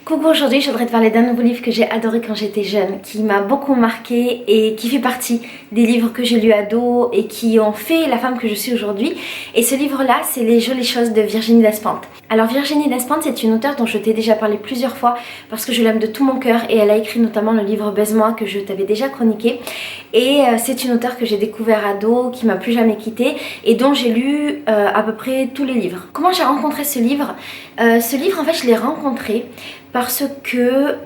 Coucou, aujourd'hui je voudrais te parler d'un nouveau livre que j'ai adoré quand j'étais jeune, qui m'a beaucoup marqué et qui fait partie des livres que j'ai lus ado et qui ont fait la femme que je suis aujourd'hui. Et ce livre-là, c'est Les Jolies Choses de Virginie Despentes. Alors Virginie Despentes, c'est une auteure dont je t'ai déjà parlé plusieurs fois parce que je l'aime de tout mon cœur et elle a écrit notamment le livre Baise-moi que je t'avais déjà chroniqué. Et c'est une auteure que j'ai découvert ado, qui m'a plus jamais quittée et dont j'ai lu à peu près tous les livres. Comment j'ai rencontré ce livre? Ce livre, en fait, je l'ai rencontré parce que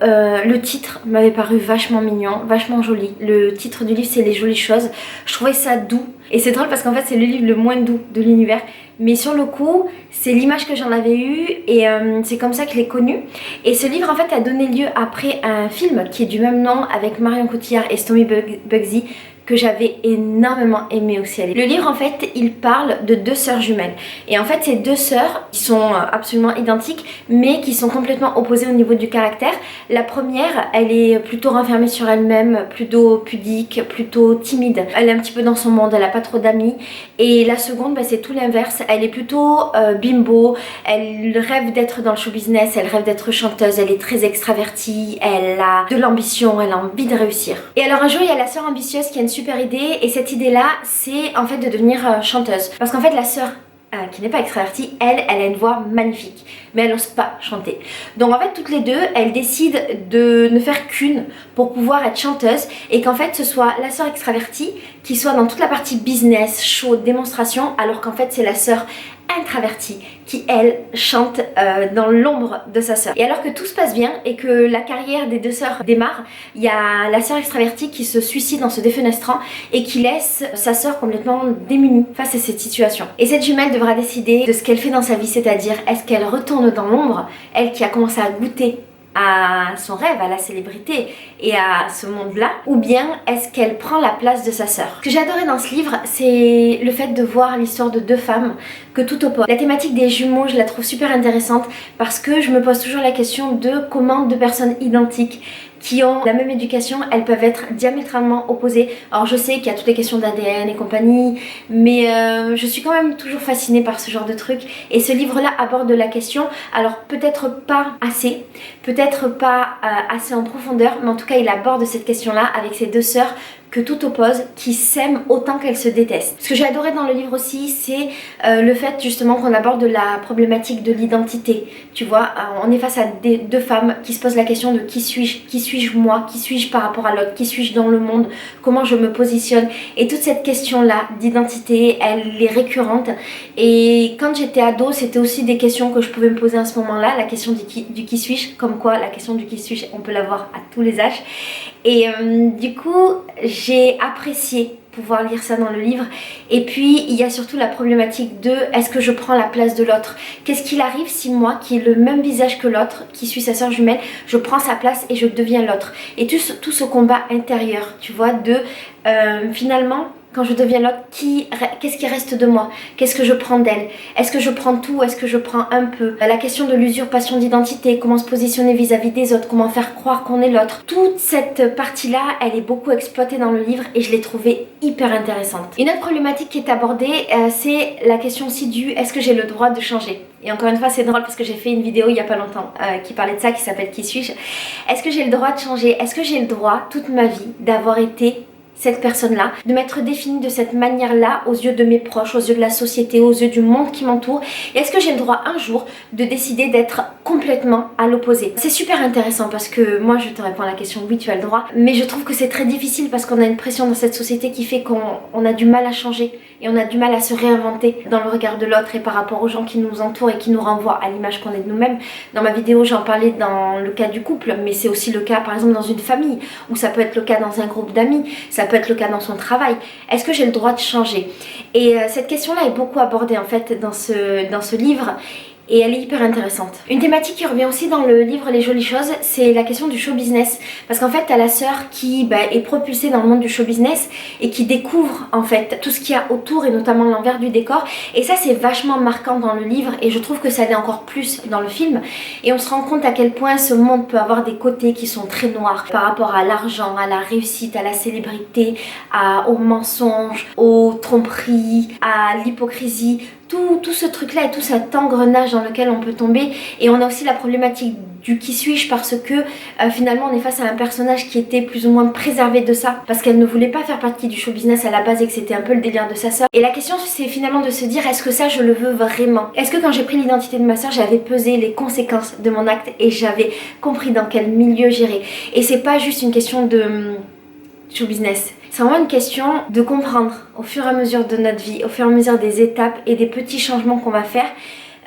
le titre m'avait paru vachement mignon, vachement joli. Le titre du livre, c'est Les Jolies Choses. Je trouvais ça doux. Et c'est drôle parce qu'en fait, c'est le livre le moins doux de l'univers. Mais sur le coup, c'est l'image que j'en avais eue et c'est comme ça que je l'ai connu. Et ce livre, en fait, a donné lieu après à un film qui est du même nom avec Marion Cotillard et Stomy Bugsy, que j'avais énormément aimé aussi. Le livre, en fait, il parle de deux sœurs jumelles. Et en fait, ces deux sœurs qui sont absolument identiques, mais qui sont complètement opposées au niveau du caractère. La première, elle est plutôt renfermée sur elle-même, plutôt pudique, plutôt timide. Elle est un petit peu dans son monde, elle n'a pas trop d'amis. Et la seconde, bah, c'est tout l'inverse. Elle est plutôt bimbo, elle rêve d'être dans le show business, elle rêve d'être chanteuse, elle est très extravertie, elle a de l'ambition, elle a envie de réussir. Et alors un jour, il y a la sœur ambitieuse qui a une super idée, et cette idée là c'est en fait de devenir chanteuse, parce qu'en fait la sœur qui n'est pas extravertie, elle a une voix magnifique, mais elle n'ose pas chanter. Donc en fait toutes les deux, elles décident de ne faire qu'une pour pouvoir être chanteuse, et qu'en fait ce soit la sœur extravertie qui soit dans toute la partie business, show, démonstration, alors qu'en fait c'est la sœur introvertie qui elle chante dans l'ombre de sa sœur. Et alors que tout se passe bien et que la carrière des deux sœurs démarre, il y a la sœur extravertie qui se suicide en se défenestrant et qui laisse sa sœur complètement démunie face à cette situation. Et cette jumelle devra décider de ce qu'elle fait dans sa vie, c'est-à-dire est-ce qu'elle retourne dans l'ombre, elle qui a commencé à goûter à son rêve, à la célébrité et à ce monde-là, ou bien est-ce qu'elle prend la place de sa sœur. Ce que j'ai adoré dans ce livre, c'est le fait de voir l'histoire de deux femmes que tout oppose. La thématique des jumeaux, je la trouve super intéressante parce que je me pose toujours la question de comment deux personnes identiques qui ont la même éducation, elles peuvent être diamétralement opposées. Alors je sais qu'il y a toutes les questions d'ADN et compagnie, mais je suis quand même toujours fascinée par ce genre de trucs. Et ce livre-là aborde la question, alors peut-être pas assez, peut-être pas assez en profondeur, mais en tout cas il aborde cette question-là avec ces deux sœurs que tout oppose, qui s'aiment autant qu'elles se détestent. Ce que j'ai adoré dans le livre aussi, c'est le fait justement qu'on aborde la problématique de l'identité. Tu vois, on est face à deux femmes qui se posent la question de qui suis-je moi, qui suis-je par rapport à l'autre, qui suis-je dans le monde, comment je me positionne. Et toute cette question-là d'identité, elle est récurrente. Et quand j'étais ado, c'était aussi des questions que je pouvais me poser à ce moment-là, la question du qui suis-je, comme quoi la question du qui suis-je, on peut l'avoir à tous les âges. Et du coup, j'ai apprécié pouvoir lire ça dans le livre. Et puis il y a surtout la problématique de est-ce que je prends la place de l'autre, qu'est-ce qu'il arrive si moi qui ai le même visage que l'autre, qui suis sa sœur jumelle, je prends sa place et je deviens l'autre. Et tout ce combat intérieur, tu vois, de finalement quand je deviens l'autre, qu'est-ce qui reste de moi? Qu'est-ce que je prends d'elle? Est-ce que je prends tout? Est-ce que je prends un peu? La question de l'usurpation d'identité, comment se positionner vis-à-vis des autres, comment faire croire qu'on est l'autre. Toute cette partie-là, elle est beaucoup exploitée dans le livre et je l'ai trouvée hyper intéressante. Une autre problématique qui est abordée, c'est la question aussi du est-ce que j'ai le droit de changer? Et encore une fois, c'est drôle parce que j'ai fait une vidéo il y a pas longtemps qui parlait de ça, qui s'appelle Qui suis-je? Est-ce que j'ai le droit de changer? Est-ce que j'ai le droit, toute ma vie, d'avoir été cette personne-là, de m'être définie de cette manière-là aux yeux de mes proches, aux yeux de la société, aux yeux du monde qui m'entoure? Et est-ce que j'ai le droit un jour de décider d'être complètement à l'opposé? C'est super intéressant parce que moi je te réponds à la question oui, tu as le droit, mais je trouve que c'est très difficile parce qu'on a une pression dans cette société qui fait qu'on a du mal à changer et on a du mal à se réinventer dans le regard de l'autre et par rapport aux gens qui nous entourent et qui nous renvoient à l'image qu'on est de nous-mêmes. Dans ma vidéo j'en parlais dans le cas du couple, mais c'est aussi le cas par exemple dans une famille, ou ça peut être le cas dans un groupe d'amis, ça peut être le cas dans son travail. Est-ce que j'ai le droit de changer? Et cette question-là est beaucoup abordée en fait dans ce livre. Et elle est hyper intéressante. Une thématique qui revient aussi dans le livre Les Jolies Choses, c'est la question du show business. Parce qu'en fait, t'as la sœur qui est propulsée dans le monde du show business et qui découvre en fait tout ce qu'il y a autour et notamment l'envers du décor. Et ça, c'est vachement marquant dans le livre et je trouve que ça l'est encore plus dans le film. Et on se rend compte à quel point ce monde peut avoir des côtés qui sont très noirs par rapport à l'argent, à la réussite, à la célébrité, aux mensonges, aux tromperies, à l'hypocrisie. tout ce truc-là et tout cet engrenage dans lequel on peut tomber. Et on a aussi la problématique du qui suis-je parce que finalement on est face à un personnage qui était plus ou moins préservé de ça parce qu'elle ne voulait pas faire partie du show business à la base et que c'était un peu le délire de sa sœur. Et la question c'est finalement de se dire est-ce que ça je le veux vraiment? Est-ce que quand j'ai pris l'identité de ma sœur j'avais pesé les conséquences de mon acte et j'avais compris dans quel milieu j'irais? Et c'est pas juste une question de show business. C'est vraiment une question de comprendre au fur et à mesure de notre vie, au fur et à mesure des étapes et des petits changements qu'on va faire,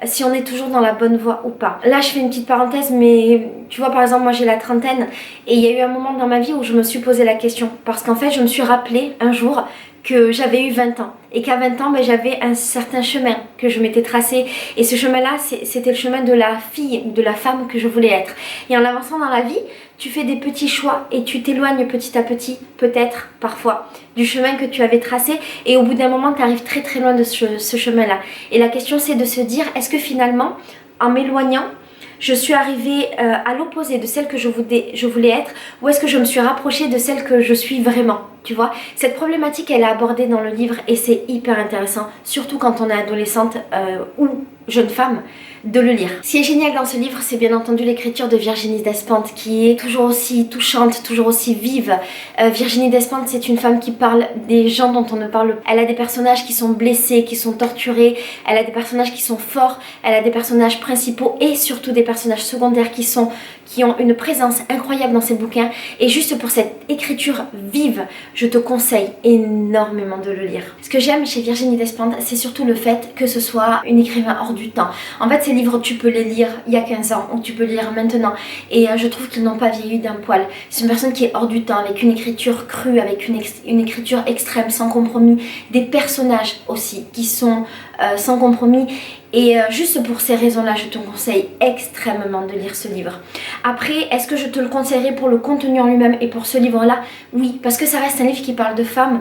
si on est toujours dans la bonne voie ou pas. Là je fais une petite parenthèse mais tu vois par exemple moi j'ai la trentaine et il y a eu un moment dans ma vie où je me suis posé la question parce qu'en fait je me suis rappelé un jour que j'avais eu 20 ans et qu'à 20 ans j'avais un certain chemin que je m'étais tracé et ce chemin là c'était le chemin de la fille ou de la femme que je voulais être. Et en avançant dans la vie tu fais des petits choix et tu t'éloignes petit à petit, peut-être, parfois, du chemin que tu avais tracé et au bout d'un moment tu arrives très très loin de ce chemin là. Et la question c'est de se dire est-ce que finalement en m'éloignant je suis arrivée à l'opposé de celle que je voulais être ou est-ce que je me suis rapprochée de celle que je suis vraiment, tu vois? Cette problématique elle est abordée dans le livre et c'est hyper intéressant, surtout quand on est adolescente ou jeune femme, de le lire. Ce qui est génial dans ce livre, c'est bien entendu l'écriture de Virginie Despentes qui est toujours aussi touchante, toujours aussi vive. Virginie Despentes, c'est une femme qui parle des gens dont on ne parle pas. Elle a des personnages qui sont blessés, qui sont torturés, elle a des personnages qui sont forts, elle a des personnages principaux et surtout des personnages secondaires qui ont une présence incroyable dans ses bouquins. Et juste pour cette écriture vive, je te conseille énormément de le lire. Ce que j'aime chez Virginie Despentes, c'est surtout le fait que ce soit une écrivain hors du temps. En fait, ces livres, tu peux les lire il y a 15 ans ou tu peux les lire maintenant. Et je trouve qu'ils n'ont pas vieilli d'un poil. C'est une personne qui est hors du temps, avec une écriture crue, avec une écriture extrême, sans compromis. Des personnages aussi qui sont sans compromis. Et juste pour ces raisons-là, je te conseille extrêmement de lire ce livre. Après, est-ce que je te le conseillerais pour le contenu en lui-même et pour ce livre-là? Oui, parce que ça reste un livre qui parle de femmes,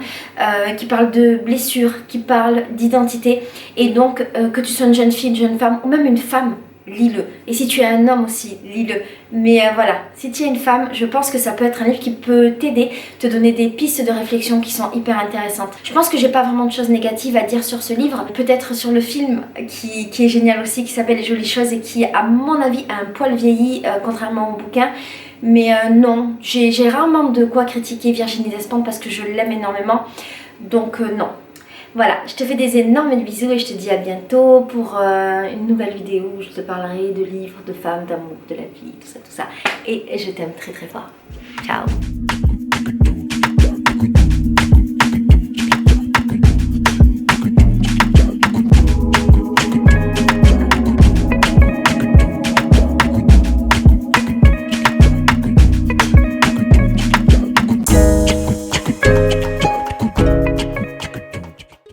qui parle de blessures, qui parle d'identité. Et donc, que tu sois une jeune fille, une jeune femme ou même une femme, lis-le. Et si tu es un homme aussi, lis-le. Mais voilà, si tu es une femme, je pense que ça peut être un livre qui peut t'aider, te donner des pistes de réflexion qui sont hyper intéressantes. Je pense que j'ai pas vraiment de choses négatives à dire sur ce livre. Peut-être sur le film qui est génial aussi, qui s'appelle Les Jolies Choses et qui, à mon avis, a un poil vieilli, contrairement au bouquin. Mais non, j'ai rarement de quoi critiquer Virginie Despentes parce que je l'aime énormément. Donc non. Voilà, je te fais des énormes bisous et je te dis à bientôt pour une nouvelle vidéo où je te parlerai de livres, de femmes, d'amour, de la vie, tout ça. Et je t'aime très très fort. Ciao!